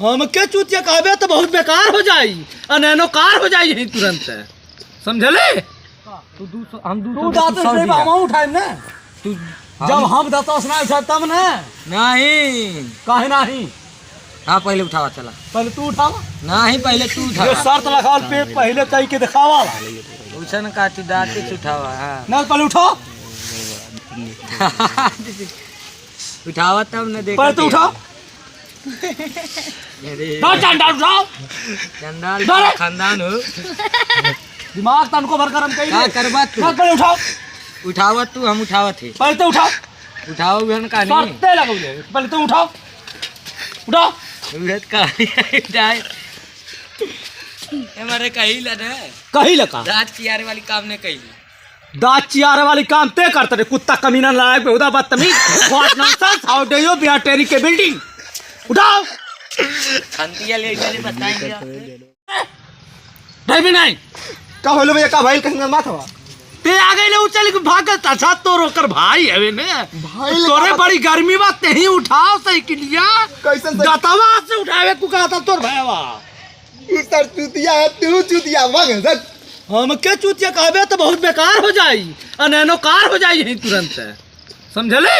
हम के चूतिया कहबे तो बहुत बेकार हो जाई, अनैनोकार हो जाई यही तुरंत, समझले? तू दाते से हम उठाए ना, तू जब हम दाता सुना उठा तब ना। नहीं काहे नहीं? हाँ पहले उठावा, चला पहले तू उठावा। नहीं पहले तू उठा। ये शर्त लगावल पे पहले कह के दिखावा उछन काटी दाते से उठावा। हाँ ना पहले उठो, उठावा तब न देख। पहले तू उठाओ, चंडाल उठाओ, चंडाल खानदान हो। दिमाग तनको भर कर हम कही क्या करबा तू? पहले उठाओ, उठावा तू, हम उठावा थे। पहले तो उठाओ, उठाओ गन का नहीं शर्ते लगौले, पहले तो उठाओ, उठाओ। उड़त का जाए हमारे कही लने कही लगा दांत चियारे वाली काम ने कही। दांत चियारे वाली काम ते करते रे, कुत्ता कमीना लड़ाई बेहुदा बदतमीज, what nonsense, how do you be टेरी के बिल्डिंग। उठाओ, खंतिया ले चले बताएंगे नहीं भी नहीं का होलो भैया, का भाई कहीं मत हवा ते आ गए ले उचल के भागल तछा तो रोकर भाई हवे ने भाई तोरे बड़ी गर्मी बात नहीं उठाओ साइकिलिया कैसन दातावा से उठावे को कहता तोर भैया तू सर चूतिया है, तू चूतिया मग हम के चूतिया कहबे तो बहुत बेकार हो जाई, अनैनोकार हो जाई यही तुरंत, समझले?